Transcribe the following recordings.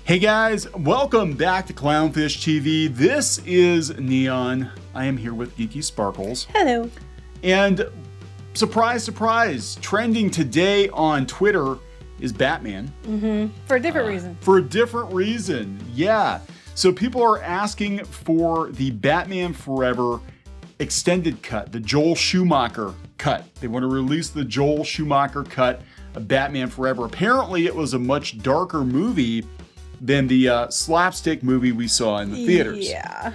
Hey guys, welcome back to Clownfish TV. This is Neon. I am here with Geeky Sparkles. Hello. And surprise, surprise, trending today on Twitter is Batman. For a different reason. For a different reason, yeah. So people are asking for the Batman Forever extended cut, the Joel Schumacher cut. They want to release the Joel Schumacher cut of Batman Forever. Apparently it was a much darker movie than the slapstick movie we saw in the theaters. Yeah.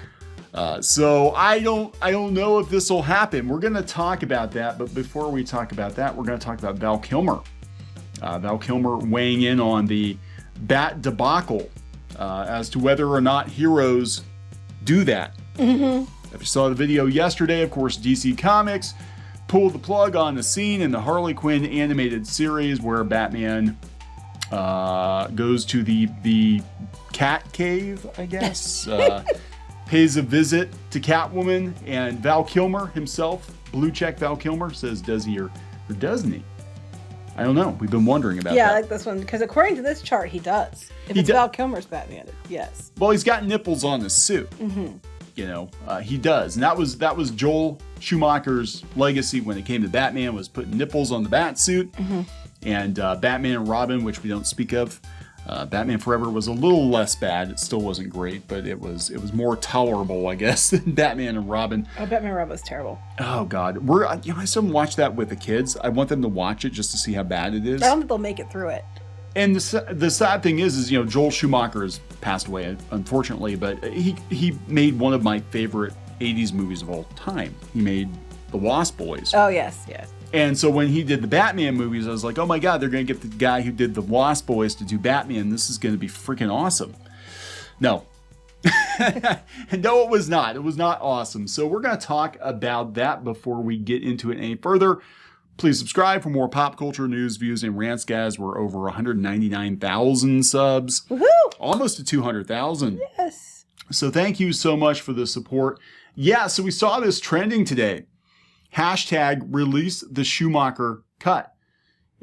So I don't know if this will happen. We're going to talk about that, but before we talk about that, we're going to talk about Val Kilmer. Val Kilmer weighing in on the Bat debacle as to whether or not heroes do that. If you saw the video yesterday, of course, DC Comics pulled the plug on the scene in the Harley Quinn animated series where Batman goes to the cat cave, I guess, pays a visit to Catwoman, and Val Kilmer himself, blue check Val Kilmer, says, does he or doesn't he? I don't know. We've been wondering about that. Yeah, I like this one, because according to this chart, he does. If it's Val Kilmer's Batman, yes. Well, he's got nipples on his suit. You know, he does. And that was Joel Schumacher's legacy when it came to Batman, was putting nipples on the bat suit. And Batman and Robin, which we don't speak of, Batman Forever was a little less bad. It still wasn't great, but it was more tolerable, I guess, than Batman and Robin. Oh, Batman and Robin was terrible. Oh God, I still watch that with the kids. I want them to watch it just to see how bad it is. I don't think they'll make it through it. And the sad thing is Joel Schumacher has passed away, unfortunately, but he made one of my favorite 80s movies of all time. He made The Lost Boys. Oh, yes, yes. And so when he did the Batman movies, I was like, oh my God, they're going to get the guy who did The Lost Boys to do Batman. This is going to be freaking awesome. No. No, it was not. It was not awesome. So we're going to talk about that before we get into it any further. Please subscribe for more pop culture news, views, and rants, guys. We're over 199,000 subs. Woohoo! Almost to 200,000. Yes. So thank you so much for the support. Yeah, so we saw this trending today. Hashtag release the Schumacher cut.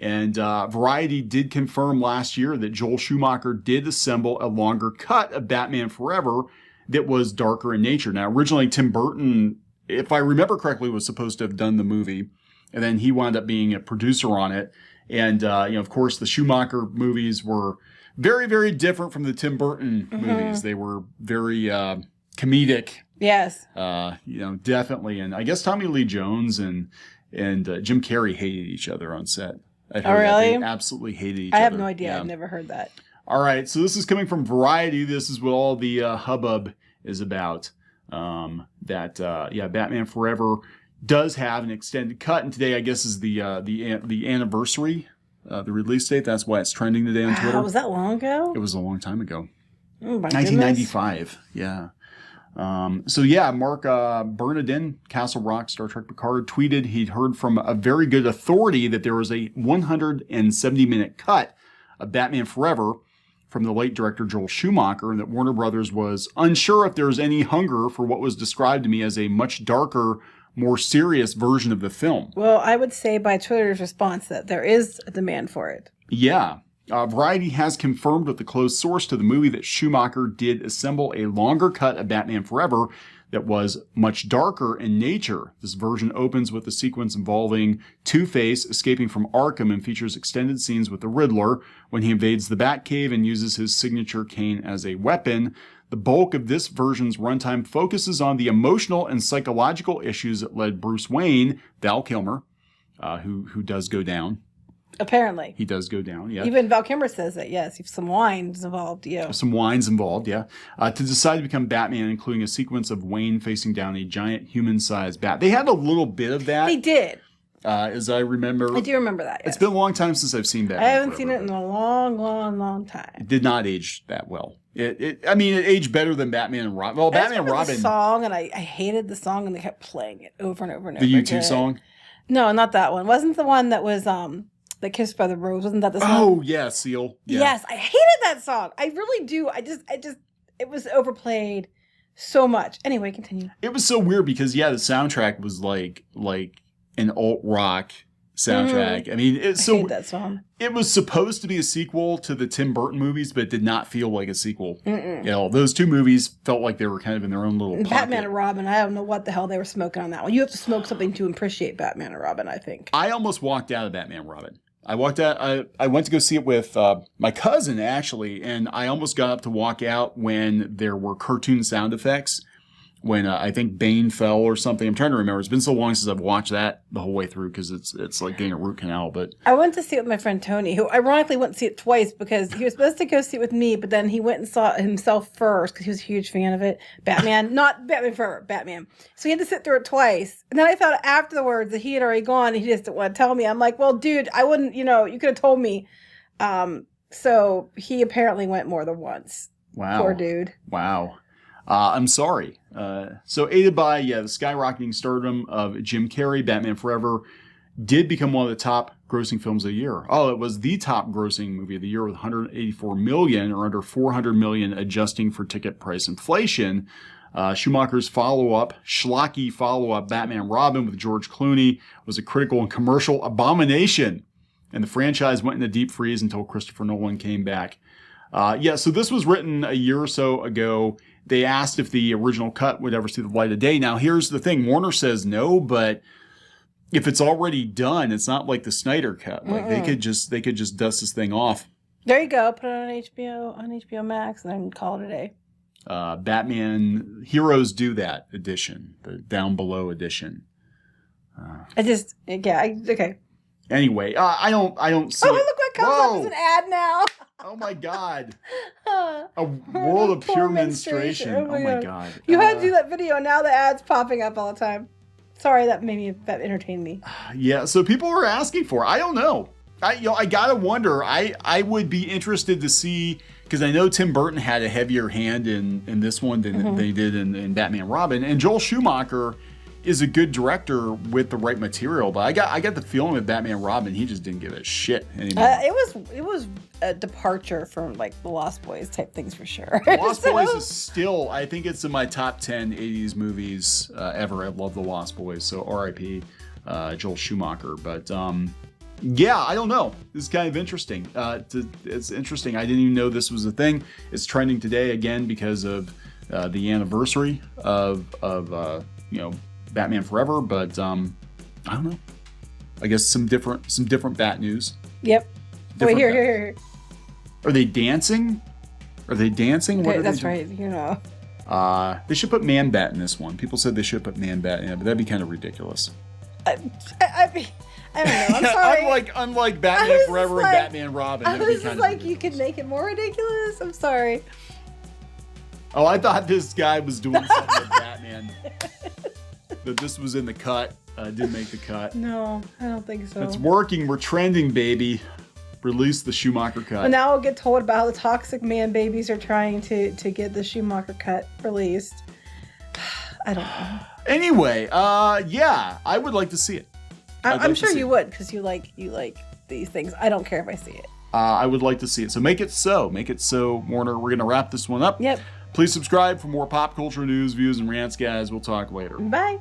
And Variety did confirm last year that Joel Schumacher did assemble a longer cut of Batman Forever that was darker in nature. Now, originally Tim Burton, if I remember correctly, was supposed to have done the movie. And then he wound up being a producer on it. And, of course, the Schumacher movies were very, very different from the Tim Burton movies. They were very comedic. Yes. Definitely. And I guess Tommy Lee Jones and Jim Carrey hated each other on set. I heard really? They absolutely hated each other. I have no idea. Yeah. I've never heard that. All right. So this is coming from Variety. This is what all the hubbub is about. Batman Forever does have an extended cut, and today I guess is the anniversary, the release date. That's why it's trending today on Twitter. Was that long ago? It was a long time ago. Oh, my 1995. Goodness. Yeah. Mark Bernardin, Castle Rock, Star Trek Picard, tweeted he'd heard from a very good authority that there was a 170-minute cut of Batman Forever from the late director Joel Schumacher, and that Warner Brothers was unsure if there was any hunger for what was described to me as a much darker, more serious version of the film. Well, I would say by Twitter's response that there is a demand for it. Yeah. Variety has confirmed with the close source to the movie that Schumacher did assemble a longer cut of Batman Forever that was much darker in nature. This version opens with a sequence involving Two-Face escaping from Arkham and features extended scenes with the Riddler when he invades the Batcave and uses his signature cane as a weapon. The bulk of this version's runtime focuses on the emotional and psychological issues that led Bruce Wayne, Val Kilmer, who does go down. Apparently. He does go down, yeah. Even Val Kilmer says that, yes, if some wine's involved, yeah. Some wine's involved, yeah. To decide to become Batman, including a sequence of Wayne facing down a giant human-sized bat. They had a little bit of that. They did. As I remember. I do remember that, yes. It's been a long time since I've seen Batman. I haven't seen it in a long, long, long time. It did not age that well. It aged better than Batman and Robin. Well, Batman and Robin. The song, and I hated the song, and they kept playing it over and over and over. The U2 song? No, not that one. Wasn't the one that was the Kiss by the Rose? Wasn't that the song? Oh yeah, Seal. Yeah. Yes, I hated that song. I really do. I just, it was overplayed so much. Anyway, continue. It was so weird because the soundtrack was like an alt rock soundtrack. I mean, I hate that song. It was supposed to be a sequel to the Tim Burton movies, but it did not feel like a sequel. You know, those two movies felt like they were kind of in their own little pocket. Batman and Robin, I don't know what the hell they were smoking on that one. You have to smoke something to appreciate Batman and Robin, I think. I almost walked out of Batman and Robin. I went to go see it with my cousin, actually, and I almost got up to walk out when there were cartoon sound effects. When I think Bane fell or something. I'm trying to remember. It's been so long since I've watched that the whole way through because it's like getting a root canal. But I went to see it with my friend Tony, who ironically went to see it twice because he was supposed to go see it with me, but then he went and saw it himself first because he was a huge fan of it. Batman, not Batman Forever, Batman. So he had to sit through it twice. And then I thought afterwards that he had already gone and he just didn't want to tell me. I'm like, well, dude, I wouldn't, you could have told me. So he apparently went more than once. Wow. Poor dude. Wow. I'm sorry. So aided by the skyrocketing stardom of Jim Carrey, Batman Forever did become one of the top grossing films of the year. Oh, it was the top grossing movie of the year with 184 million or under 400 million adjusting for ticket price inflation. Schumacher's schlocky follow-up, Batman and Robin with George Clooney was a critical and commercial abomination. And the franchise went into deep freeze until Christopher Nolan came back. So this was written a year or so ago. They asked if the original cut would ever see the light of day. Now, here's the thing. Warner says no, but if it's already done, it's not like the Snyder cut. Like they could just dust this thing off. There you go. Put it on HBO Max and then call it a day. Batman Heroes Do That edition, the down below edition. Okay. Anyway, I don't see. Oh, look what comes up as an ad now. Oh my God. A world of pure menstruation. Oh my God. You had to do that video and now the ad's popping up all the time. Sorry, that entertained me. Yeah, so people were asking for it. I don't know. I gotta wonder. I would be interested to see, because I know Tim Burton had a heavier hand in this one than they did in Batman and Robin. And Joel Schumacher is a good director with the right material, but I got the feeling with Batman and Robin, he just didn't give a shit anymore. It was a departure from like the Lost Boys type things for sure. The Lost Boys is still, I think it's in my top 10 80s movies ever. I love The Lost Boys, so R.I.P. Joel Schumacher. But I don't know. This is kind of interesting. It's interesting. I didn't even know this was a thing. It's trending today again because of the anniversary of Batman Forever, but I don't know. I guess some different Bat news. Yep. Wait, here. Are they dancing? Okay, that's right. They should put Man Bat in this one. People said they should put Man Bat in it, but that'd be kind of ridiculous. I don't know. I'm sorry. Unlike Batman Forever and Batman Robin. I was just like, you could make it more ridiculous. I'm sorry. Oh, I thought this guy was doing something with Batman. That this was in the cut. Didn't make the cut. No, I don't think so. It's working. We're trending, baby. Release the Schumacher cut. Well, now I'll get told about how the toxic man babies are trying to get the Schumacher cut released. I don't know. Anyway, I would like to see it. I'm sure you would, because you like these things. I don't care if I see it. I would like to see it. So make it so, Warner. We're gonna wrap this one up. Yep. Please subscribe for more pop culture news, views, and rants, guys. We'll talk later. Bye.